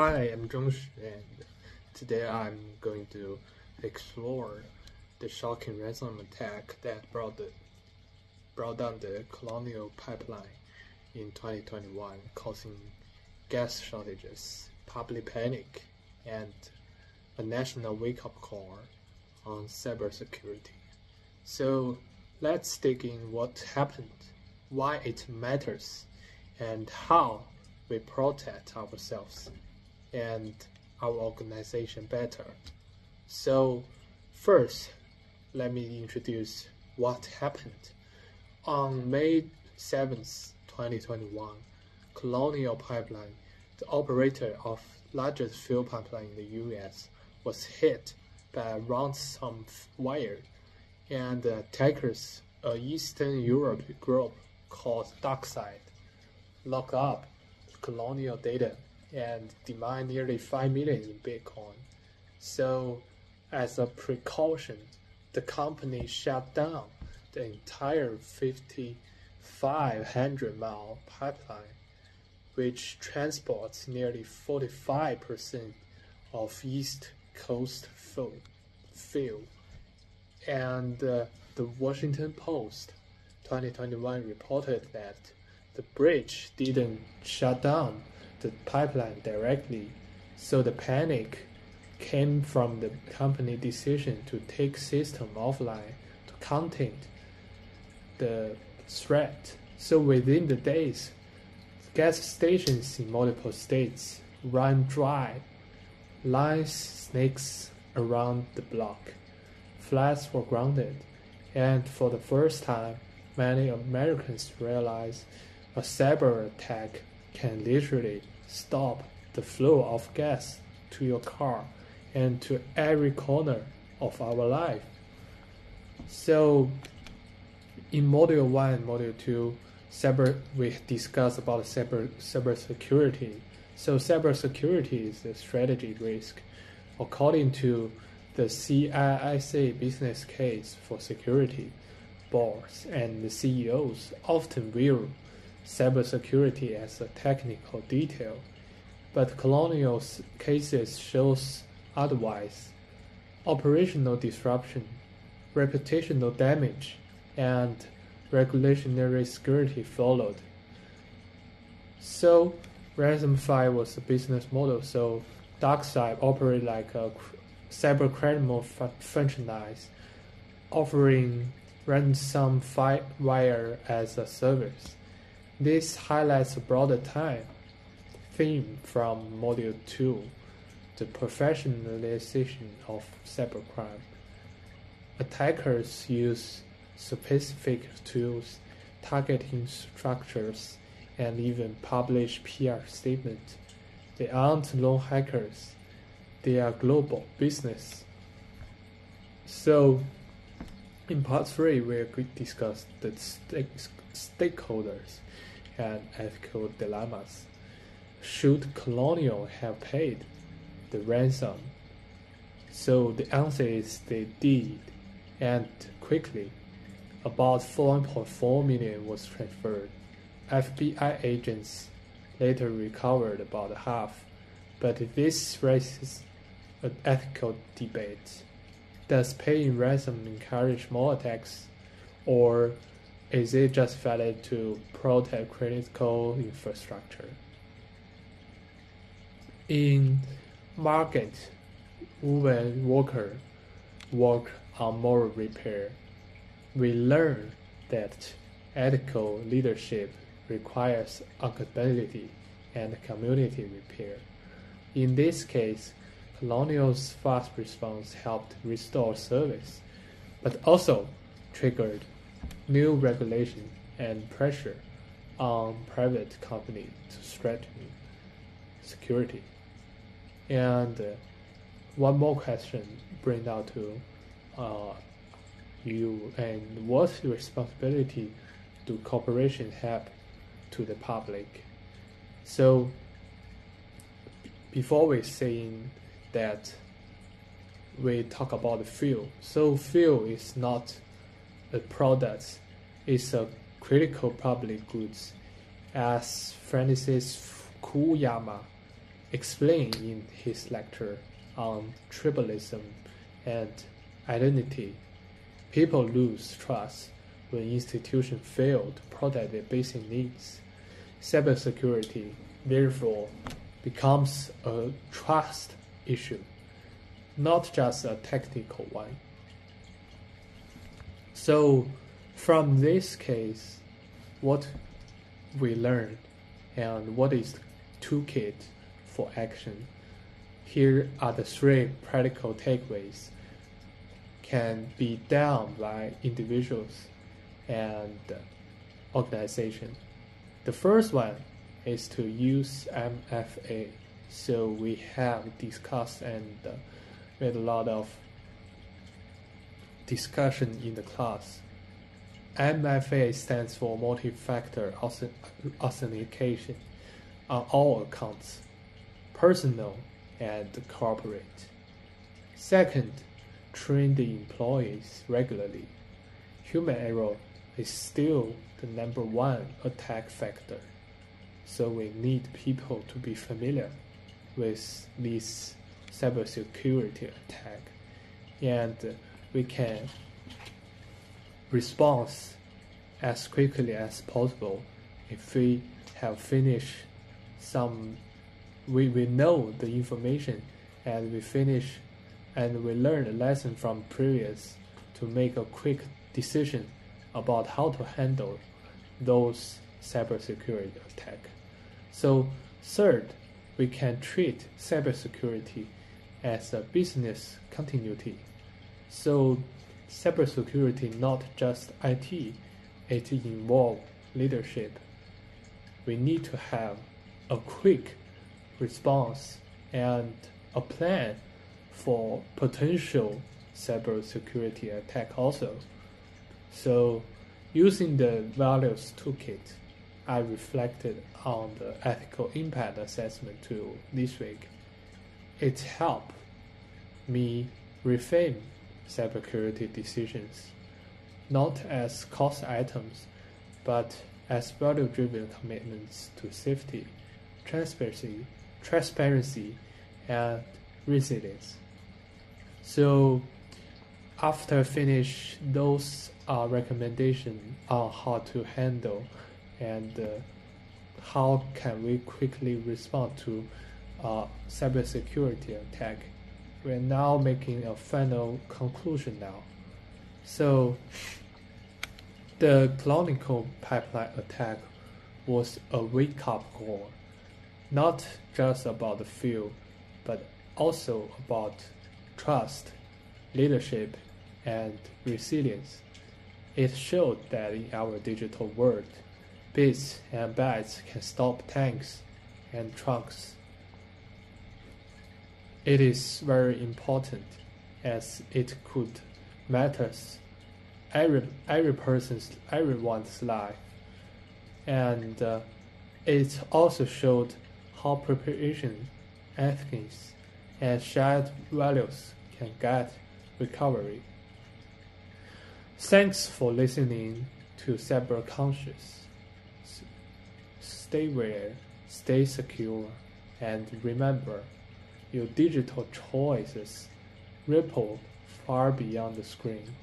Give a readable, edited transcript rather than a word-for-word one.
Hi, I'm Zhongxu, and today I'm going to explore the shocking ransom attack that brought down the Colonial pipeline in 2021, causing gas shortages, public panic, and a national wake-up call on cybersecurity. So let's dig in what happened, why it matters, and how we protect ourselves and our organization better. So first, let me introduce what happened. On May 7th, 2021, Colonial Pipeline, the operator of largest fuel pipeline in the US, was hit by a ransomware, and the attackers, a Eastern Europe group called DarkSide, locked up Colonial data and demand nearly 5 million in Bitcoin. So, as a precaution, the company shut down the entire 5,500-mile pipeline, which transports nearly 45% of East Coast fuel. And the Washington Post 2021 reported that the bridge didn't shut down the pipeline directly, so the panic came from the company decision to take system offline to contain the threat. So within the days, gas stations in multiple states ran dry, lines snakes around the block, flights were grounded, and for the first time, many Americans realized a cyber attack can literally stop the flow of gas to your car and to every corner of our life. So in Module 1 and Module 2, we discussed about cybersecurity. So cybersecurity is a strategy risk. According to the CIIC business case for security, boards and the CEOs often view cybersecurity as a technical detail, but Colonial's cases shows otherwise. Operational disruption, reputational damage, and regulatory security followed. So ransomware was a business model, so DarkSide operated like a cybercriminal franchise, offering ransomware as a service. This highlights a broader theme from Module 2, the professionalization of cybercrime. Attackers use specific tools, targeting structures, and even publish PR statements. They aren't lone hackers, they are global business. So in part 3, we're going to discuss the stakeholders and ethical dilemmas. Should Colonial have paid the ransom? So the answer is they did, and quickly. About 4.4 million was transferred. FBI agents later recovered about half, but this raises an ethical debate. Does paying ransom encourage more attacks, or is it just valid to protect critical infrastructure? In Market, Woven Walker work on moral repair. We learn that ethical leadership requires accountability and community repair. In this case, Colonial's fast response helped restore service, but also triggered new regulation and pressure on private companies to strengthen security. And one more question bring out to you, and what responsibility do corporations have to the public? So before we saying that, we talk about the fuel. So fuel is not a product, it's a critical public goods. As Francis Fukuyama explained in his lecture on tribalism and identity. People lose trust when institutions fail to protect their basic needs. Cybersecurity, therefore, becomes a trust issue, not just a technical one. So, from this case, what we learned and what is the toolkit for action? Here are the 3 practical takeaways can be done by individuals and organizations. The first one is to use MFA. So we have discussed and made a lot of discussion in the class. MFA stands for multi-factor authentication on all accounts, personal and corporate. Second, train the employees regularly. Human error is still the #1 attack factor, so we need people to be familiar with this cybersecurity attack, and we can respond as quickly as possible if we have finished we know the information and we finish and we learn a lesson from previous to make a quick decision about how to handle those cybersecurity attack. So third, we can treat cybersecurity as a business continuity. So cybersecurity not just IT, it involves leadership. We need to have a quick response and a plan for potential cybersecurity attack also. So using the values toolkit, I reflected on the ethical impact assessment tool this week. It helped me reframe cybersecurity decisions, not as cost items, but as value-driven commitments to safety, transparency, and resilience. So after finish those recommendations on how to handle and how can we quickly respond to cybersecurity attack, we're now making a final conclusion now. So the Colonial pipeline attack was a wake-up call, not just about the field, but also about trust, leadership, and resilience. It showed that in our digital world, bits and bytes can stop tanks and trucks. It is very important as it could matter everyone's life, and it also showed how preparation, ethics, and shared values can guide recovery. Thanks for listening to Cyber Conscious. Stay aware, stay secure, and remember, your digital choices ripple far beyond the screen.